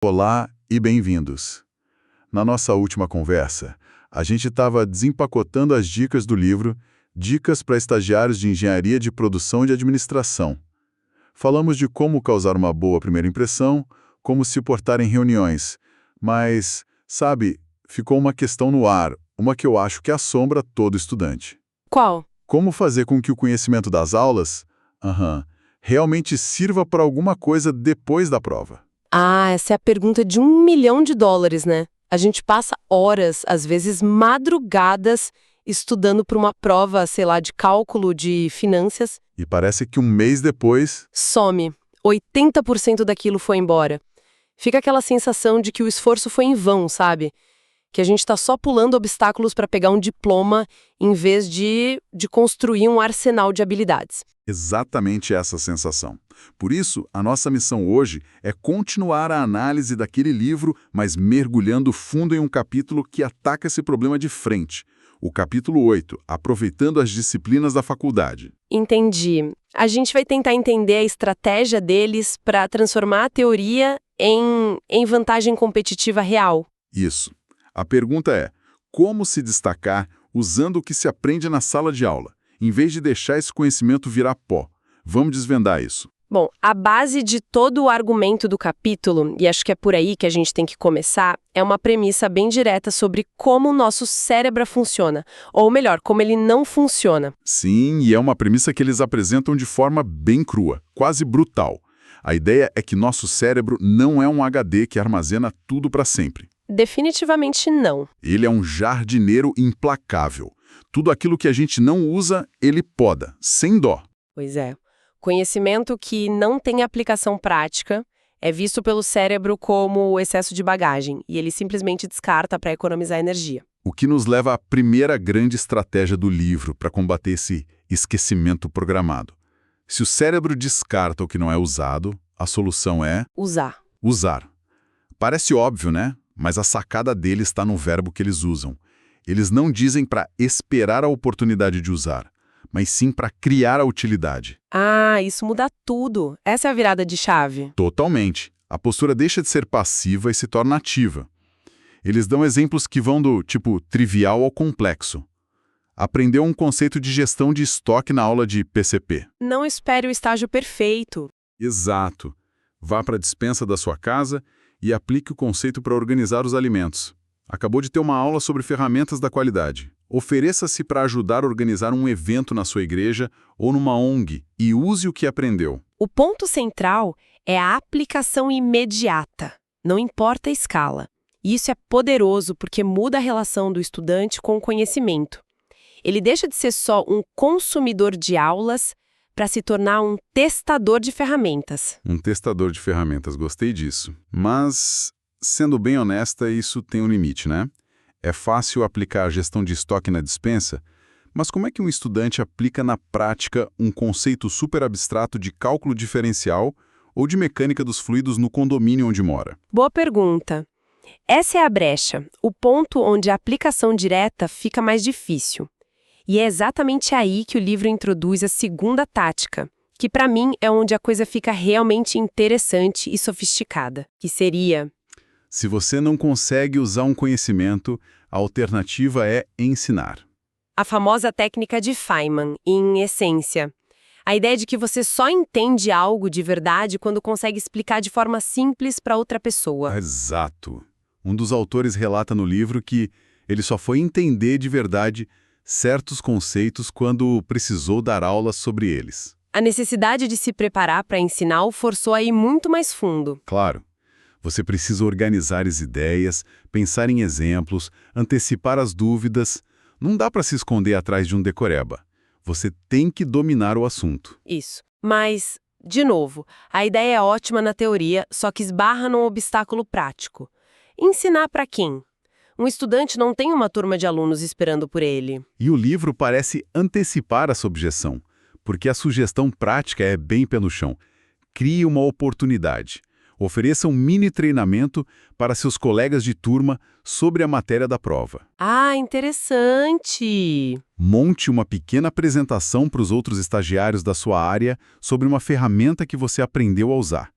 Olá e bem-vindos. Na nossa última conversa, a gente estava desempacotando as dicas do livro Dicas para Estagiários de Engenharia de Produção e de Administração. Falamos de como causar uma boa primeira impressão, como se portar em reuniões, mas, sabe, ficou uma questão no ar, uma que eu acho que assombra todo estudante. Qual? Como fazer com que o conhecimento das aulas, realmente sirva para alguma coisa depois da prova? Essa é a pergunta de $1 milhão, né? A gente passa horas, às vezes madrugadas, estudando para uma prova, sei lá, de cálculo, de finanças. E parece que um mês depois, Some. 80% daquilo foi embora. Fica aquela sensação de que o esforço foi em vão, sabe? Que a gente está só pulando obstáculos para pegar um diploma em vez de construir um arsenal de habilidades. exatamente essa sensação. Por isso, a nossa missão hoje é continuar a análise daquele livro, mas mergulhando fundo em um capítulo que ataca esse problema de frente. O capítulo 8, Aproveitando as Disciplinas da Faculdade. Entendi. A gente vai tentar entender a estratégia deles para transformar a teoria em vantagem competitiva real. Isso. A pergunta é, como se destacar usando o que se aprende na sala de aula, em vez de deixar esse conhecimento virar pó? Vamos desvendar isso. Bom, a base de todo o argumento do capítulo, e acho que é por aí que a gente tem que começar, é uma premissa bem direta sobre como o nosso cérebro funciona, ou melhor, como ele não funciona. Sim, e é uma premissa que eles apresentam de forma bem crua, quase brutal. A ideia é que nosso cérebro não é um HD que armazena tudo para sempre. Definitivamente não. Ele é um jardineiro implacável. Tudo aquilo que a gente não usa, ele poda, sem dó. Pois é. Conhecimento que não tem aplicação prática é visto pelo cérebro como excesso de bagagem, e ele simplesmente descarta para economizar energia. O que nos leva à primeira grande estratégia do livro para combater esse esquecimento programado. Se o cérebro descarta o que não é usado, a solução é Usar. Parece óbvio, né? Mas a sacada deles está no verbo que eles usam. Eles não dizem para esperar a oportunidade de usar, mas sim para criar a utilidade. Isso muda tudo. Essa é a virada de chave. Totalmente. A postura deixa de ser passiva e se torna ativa. Eles dão exemplos que vão do tipo trivial ao complexo. Aprendeu um conceito de gestão de estoque na aula de PCP. Não espere o estágio perfeito. Exato. Vá para a despensa da sua casa e aplique o conceito para organizar os alimentos. Acabou de ter uma aula sobre ferramentas da qualidade. Ofereça-se para ajudar a organizar um evento na sua igreja ou numa ONG e use o que aprendeu. O ponto central é a aplicação imediata, não importa a escala. E isso é poderoso porque muda a relação do estudante com o conhecimento. Ele deixa de ser só um consumidor de aulas para se tornar um testador de ferramentas. Um testador de ferramentas, gostei disso. Mas, sendo bem honesta, isso tem um limite, né? É fácil aplicar a gestão de estoque na despensa, mas como é que um estudante aplica na prática um conceito super abstrato de cálculo diferencial ou de mecânica dos fluidos no condomínio onde mora? Boa pergunta. Essa é a brecha, o ponto onde a aplicação direta fica mais difícil. E é exatamente aí que o livro introduz a segunda tática, que para mim é onde a coisa fica realmente interessante e sofisticada, que seria: se você não consegue usar um conhecimento, a alternativa é ensinar. a famosa técnica de Feynman, em essência. A ideia de que você só entende algo de verdade quando consegue explicar de forma simples para outra pessoa. Exato. Um dos autores relata no livro que ele só foi entender de verdade certos conceitos quando precisou dar aulas sobre eles. A necessidade de se preparar para ensinar o forçou a ir muito mais fundo. Claro, você precisa organizar as ideias, pensar em exemplos, antecipar as dúvidas. Não dá para se esconder atrás de um decoreba. Você tem que dominar o assunto. Isso. Mas, de novo, a ideia é ótima na teoria, só que esbarra num obstáculo prático. Ensinar para quem? Um estudante não tem uma turma de alunos esperando por ele. E o livro parece antecipar essa objeção, porque a sugestão prática é bem pé no chão. Crie uma oportunidade. Ofereça um mini treinamento para seus colegas de turma sobre a matéria da prova. Interessante! Monte uma pequena apresentação para os outros estagiários da sua área sobre uma ferramenta que você aprendeu a usar.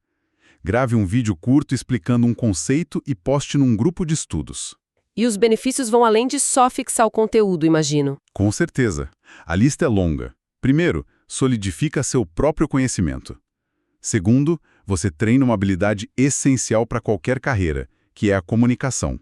Grave um vídeo curto explicando um conceito e poste num grupo de estudos. E os benefícios vão além de só fixar o conteúdo, imagino. Com certeza. A lista é longa. Primeiro, solidifica seu próprio conhecimento. Segundo, você treina uma habilidade essencial para qualquer carreira, que é a comunicação.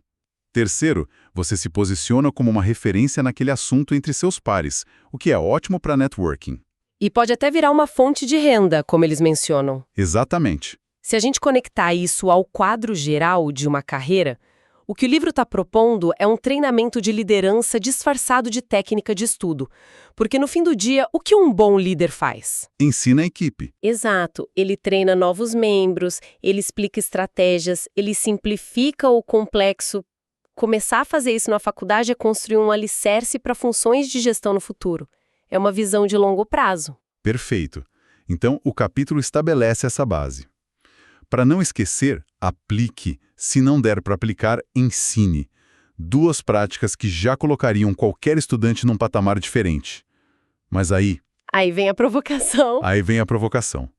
Terceiro, você se posiciona como uma referência naquele assunto entre seus pares, o que é ótimo para networking. E pode até virar uma fonte de renda, como eles mencionam. Exatamente. Se a gente conectar isso ao quadro geral de uma carreira, o que o livro está propondo é um treinamento de liderança disfarçado de técnica de estudo. Porque no fim do dia, o que um bom líder faz? Ensina a equipe. Exato. Ele treina novos membros, ele explica estratégias, ele simplifica o complexo. Começar a fazer isso na faculdade é construir um alicerce para funções de gestão no futuro. É uma visão de longo prazo. Perfeito. Então, o capítulo estabelece essa base. Para não esquecer, aplique. Se não der para aplicar, ensine. Duas práticas que já colocariam qualquer estudante num patamar diferente. Mas aí Aí vem a provocação. vem a provocação.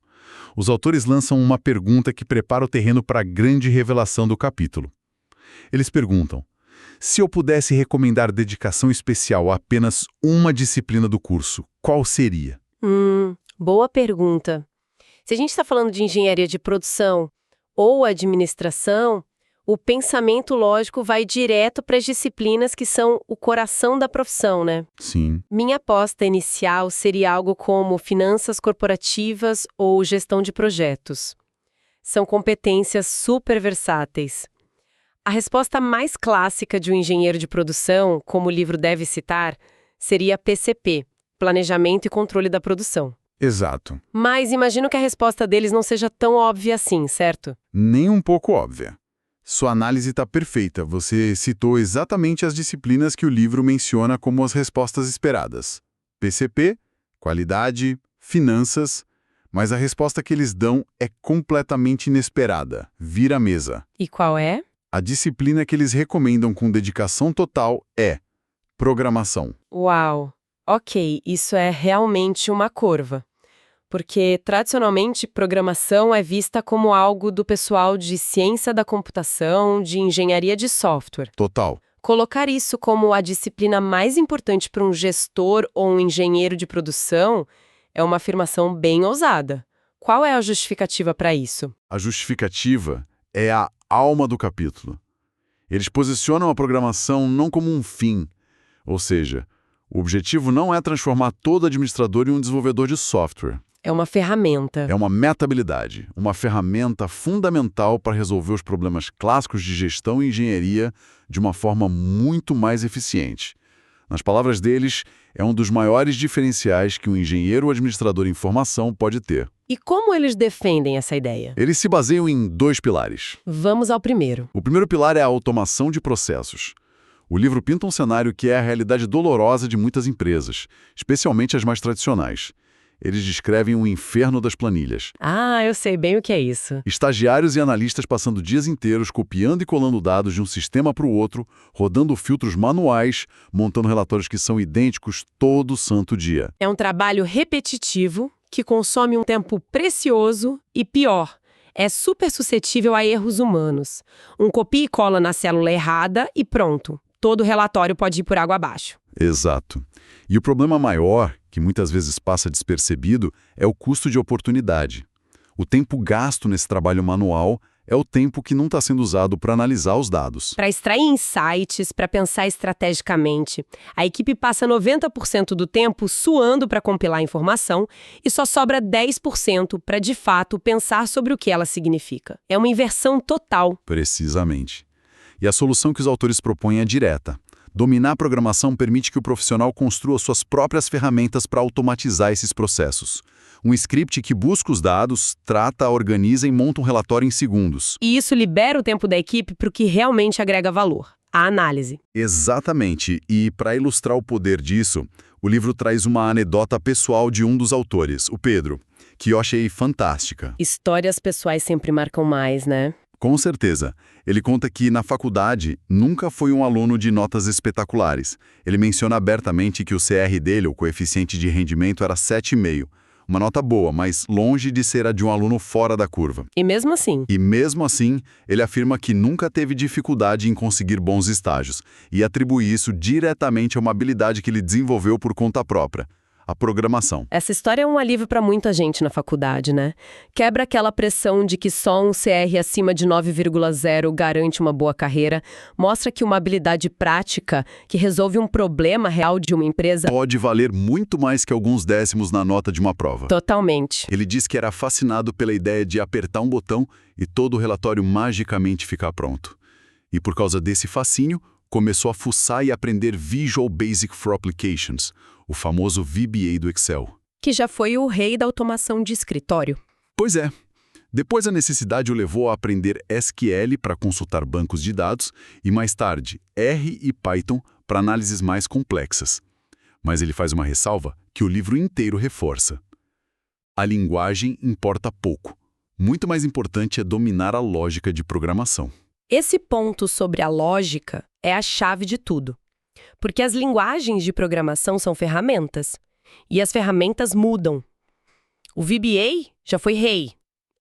Os autores lançam uma pergunta que prepara o terreno para a grande revelação do capítulo. Eles perguntam: se eu pudesse recomendar dedicação especial a apenas uma disciplina do curso, qual seria? Boa pergunta. Se a gente está falando de engenharia de produção ou administração, o pensamento lógico vai direto para as disciplinas que são o coração da profissão, né? Sim. Minha aposta inicial seria algo como finanças corporativas ou gestão de projetos. São competências super versáteis. A resposta mais clássica de um engenheiro de produção, como o livro deve citar, seria PCP, Planejamento e Controle da Produção. Exato. Mas imagino que a resposta deles não seja tão óbvia assim, certo? Nem um pouco óbvia. Sua análise está perfeita. Você citou exatamente as disciplinas que o livro menciona como as respostas esperadas. PCP, qualidade, finanças, mas a resposta que eles dão é completamente inesperada. Vira a mesa. E qual é? A disciplina que eles recomendam com dedicação total é programação. Uau! Ok, isso é realmente uma curva. Porque, tradicionalmente, programação é vista como algo do pessoal de ciência da computação, de engenharia de software. Total. Colocar isso como a disciplina mais importante para um gestor ou um engenheiro de produção é uma afirmação bem ousada. Qual é a justificativa para isso? A justificativa é a alma do capítulo. Eles posicionam a programação não como um fim, ou seja, o objetivo não é transformar todo administrador em um desenvolvedor de software. É uma ferramenta. É uma meta-habilidade, uma ferramenta fundamental para resolver os problemas clássicos de gestão e engenharia de uma forma muito mais eficiente. Nas palavras deles, é um dos maiores diferenciais que um engenheiro ou administrador em formação pode ter. E como eles defendem essa ideia? Eles se baseiam em 2 pilares. Vamos ao primeiro. O primeiro pilar é a automação de processos. O livro pinta um cenário que é a realidade dolorosa de muitas empresas, especialmente as mais tradicionais. Eles descrevem um inferno das planilhas. Ah, eu sei bem o que é isso. Estagiários e analistas passando dias inteiros copiando e colando dados de um sistema para o outro, rodando filtros manuais, montando relatórios que são idênticos todo santo dia. É um trabalho repetitivo que consome um tempo precioso e, pior, é super suscetível a erros humanos. Um copia e cola na célula errada e pronto. Todo o relatório pode ir por água abaixo. Exato. E o problema maior, que muitas vezes passa despercebido, é o custo de oportunidade. O tempo gasto nesse trabalho manual é o tempo que não está sendo usado para analisar os dados. Para extrair insights, para pensar estrategicamente, a equipe passa 90% do tempo suando para compilar a informação e só sobra 10% para, de fato, pensar sobre o que ela significa. É uma inversão total. Precisamente. E a solução que os autores propõem é direta. Dominar a programação permite que o profissional construa suas próprias ferramentas para automatizar esses processos. Um script que busca os dados, trata, organiza e monta um relatório em segundos. E isso libera o tempo da equipe para o que realmente agrega valor, a análise. Exatamente. E para ilustrar o poder disso, o livro traz uma anedota pessoal de um dos autores, o Pedro, que eu achei fantástica. Histórias pessoais sempre marcam mais, né? Com certeza. Ele conta que, na faculdade, nunca foi um aluno de notas espetaculares. Ele menciona abertamente que o CR dele, o coeficiente de rendimento, era 7,5, Uma nota boa, mas longe de ser a de um aluno fora da curva. E mesmo assim, E mesmo assim, ele afirma que nunca teve dificuldade em conseguir bons estágios e atribui isso diretamente a uma habilidade que ele desenvolveu por conta própria, a programação. essa história é um alívio para muita gente na faculdade, né? Quebra aquela pressão de que só um CR acima de 9,0 garante uma boa carreira, mostra que uma habilidade prática que resolve um problema real de uma empresa. Pode valer muito mais que alguns décimos na nota de uma prova. Totalmente. Ele diz que era fascinado pela ideia de apertar um botão e todo o relatório magicamente ficar pronto. E por causa desse fascínio, começou a fuçar e aprender Visual Basic for Applications, o famoso VBA do Excel. Que já foi o rei da automação de escritório. Pois é. Depois a necessidade o levou a aprender SQL para consultar bancos de dados e mais tarde R e Python para análises mais complexas. Mas ele faz uma ressalva que o livro inteiro reforça. A linguagem importa pouco. Muito mais importante é dominar a lógica de programação. Esse ponto sobre a lógica é a chave de tudo. Porque as linguagens de programação são ferramentas. E as ferramentas mudam. O VBA já foi rei.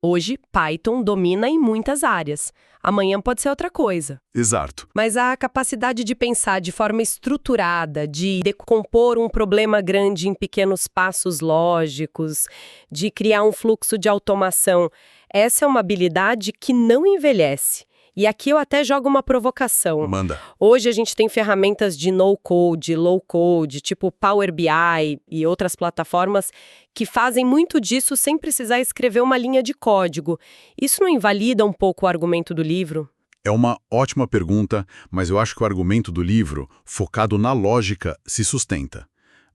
Hoje, Python domina em muitas áreas. Amanhã pode ser outra coisa. Exato. Mas a capacidade de pensar de forma estruturada, de decompor um problema grande em pequenos passos lógicos, de criar um fluxo de automação, essa é uma habilidade que não envelhece. E aqui eu até jogo uma provocação. Manda. Hoje a gente tem ferramentas de no-code, low-code, tipo Power BI e outras plataformas que fazem muito disso sem precisar escrever uma linha de código. Isso não invalida um pouco o argumento do livro? É uma ótima pergunta, mas eu acho que o argumento do livro, focado na lógica, se sustenta.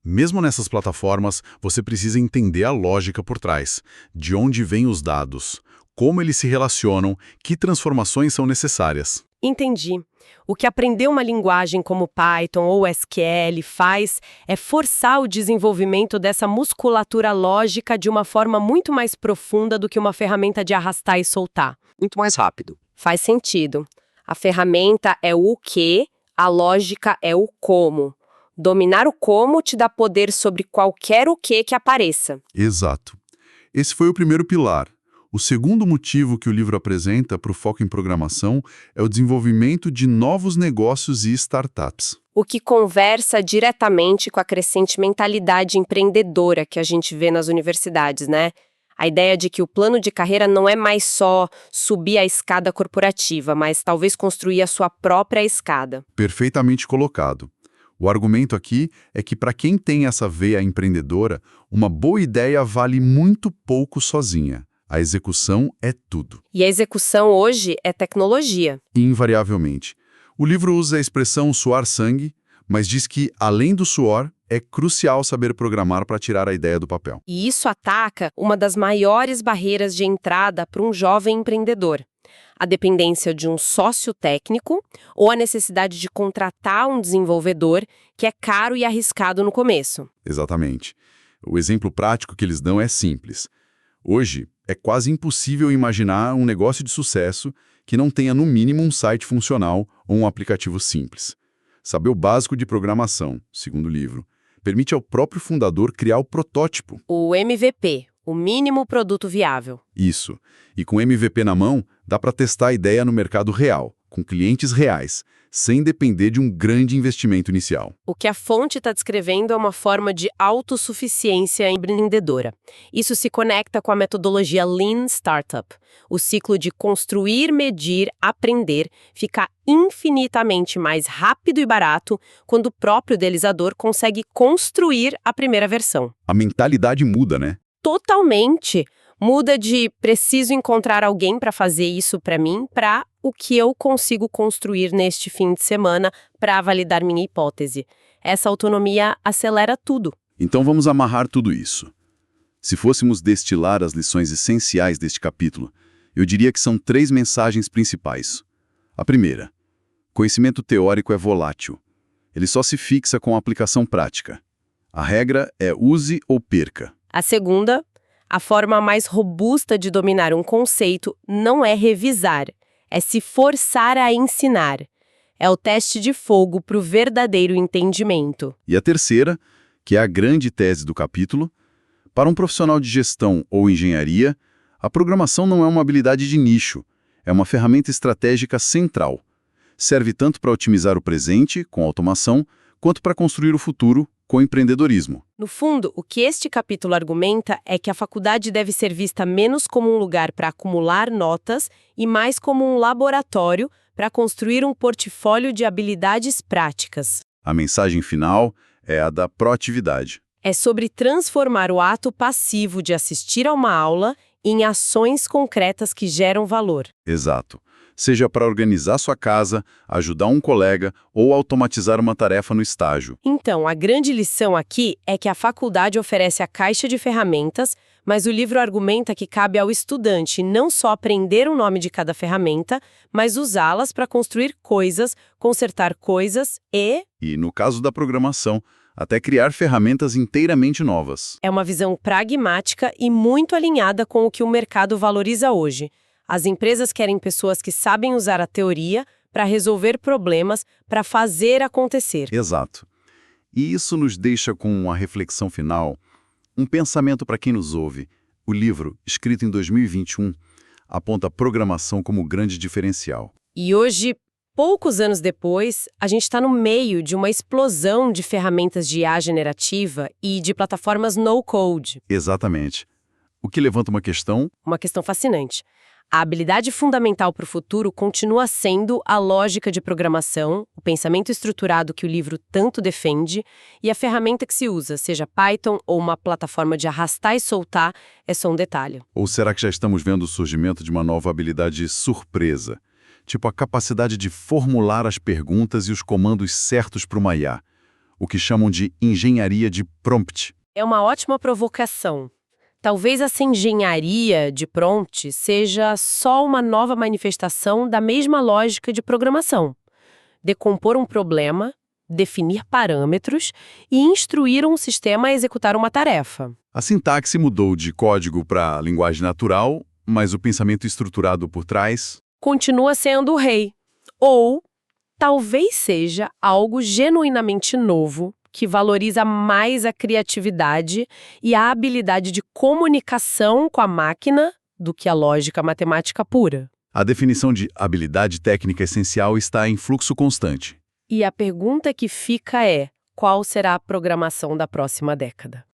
Mesmo nessas plataformas, você precisa entender a lógica por trás, de onde vêm os dados, como eles se relacionam, que transformações são necessárias. Entendi. O que aprender uma linguagem como Python ou SQL faz é forçar o desenvolvimento dessa musculatura lógica de uma forma muito mais profunda do que uma ferramenta de arrastar e soltar. Muito mais rápido. Faz sentido. A ferramenta é o que, a lógica é o como. Dominar o como te dá poder sobre qualquer o que apareça. Exato. Esse foi o primeiro pilar. O segundo motivo que o livro apresenta para o foco em programação é o desenvolvimento de novos negócios e startups. O que conversa diretamente com a crescente mentalidade empreendedora que a gente vê nas universidades, né? A ideia de que o plano de carreira não é mais só subir a escada corporativa, mas talvez construir a sua própria escada. Perfeitamente colocado. O argumento aqui é que para quem tem essa veia empreendedora, uma boa ideia vale muito pouco sozinha. A execução é tudo. E a execução hoje é tecnologia. Invariavelmente. O livro usa a expressão suar sangue, mas diz que, além do suor, é crucial saber programar para tirar a ideia do papel. E isso ataca uma das maiores barreiras de entrada para um jovem empreendedor. A dependência de um sócio técnico ou a necessidade de contratar um desenvolvedor que é caro e arriscado no começo. Exatamente. O exemplo prático que eles dão é simples. Hoje, é quase impossível imaginar um negócio de sucesso que não tenha no mínimo um site funcional ou um aplicativo simples. Saber o básico de programação, segundo o livro, permite ao próprio fundador criar o protótipo. O MVP, o mínimo produto viável. Isso. E com MVP na mão, dá para testar a ideia no mercado real, com clientes reais, sem depender de um grande investimento inicial. O que a fonte está descrevendo é uma forma de autossuficiência empreendedora. Isso se conecta com a metodologia Lean Startup. O ciclo de construir, medir, aprender fica infinitamente mais rápido e barato quando o próprio idealizador consegue construir a primeira versão. A mentalidade muda, né? Totalmente. Muda de preciso encontrar alguém para fazer isso para mim, para o que eu consigo construir neste fim de semana para validar minha hipótese. Essa autonomia acelera tudo. Então vamos amarrar tudo isso. Se fôssemos destilar as lições essenciais deste capítulo, eu diria que são 3 mensagens principais. A primeira, conhecimento teórico é volátil. Ele só se fixa com a aplicação prática. A regra é use ou perca. A segunda, a forma mais robusta de dominar um conceito não é revisar, é se forçar a ensinar. É o teste de fogo para o verdadeiro entendimento. E a terceira, que é a grande tese do capítulo, Para um profissional de gestão ou engenharia, a programação não é uma habilidade de nicho, é uma ferramenta estratégica central. Serve tanto para otimizar o presente, com automação, quanto para construir o futuro, com empreendedorismo. No fundo, o que este capítulo argumenta é que a faculdade deve ser vista menos como um lugar para acumular notas e mais como um laboratório para construir um portfólio de habilidades práticas. A mensagem final é a da proatividade. É sobre transformar o ato passivo de assistir a uma aula em ações concretas que geram valor. Exato. Seja para organizar sua casa, ajudar um colega ou automatizar uma tarefa no estágio. Então, a grande lição aqui é que a faculdade oferece a caixa de ferramentas, mas o livro argumenta que cabe ao estudante não só aprender o nome de cada ferramenta, mas usá-las para construir coisas, consertar coisas E, no caso da programação, até criar ferramentas inteiramente novas. É uma visão pragmática e muito alinhada com o que o mercado valoriza hoje. As empresas querem pessoas que sabem usar a teoria para resolver problemas, para fazer acontecer. Exato. E isso nos deixa com uma reflexão final, um pensamento para quem nos ouve. O livro, escrito em 2021, aponta a programação como grande diferencial. E hoje, poucos anos depois, a gente está no meio de uma explosão de ferramentas de IA generativa e de plataformas no-code. Exatamente. O que levanta uma questão. Uma questão fascinante. A habilidade fundamental para o futuro continua sendo a lógica de programação, o pensamento estruturado que o livro tanto defende, e a ferramenta que se usa, seja Python ou uma plataforma de arrastar e soltar, é só um detalhe. Ou será que já estamos vendo o surgimento de uma nova habilidade surpresa? Tipo a capacidade de formular as perguntas e os comandos certos para uma IA. O que chamam de engenharia de prompt. É uma ótima provocação. Talvez essa engenharia de prompt seja só uma nova manifestação da mesma lógica de programação. Decompor um problema, definir parâmetros e instruir um sistema a executar uma tarefa. A sintaxe mudou de código para linguagem natural, mas o pensamento estruturado por trás... Continua sendo o rei. Ou talvez seja algo genuinamente novo, que valoriza mais a criatividade e a habilidade de comunicação com a máquina do que a lógica matemática pura. A definição de habilidade técnica essencial está em fluxo constante. E a pergunta que fica é: qual será a programação da próxima década?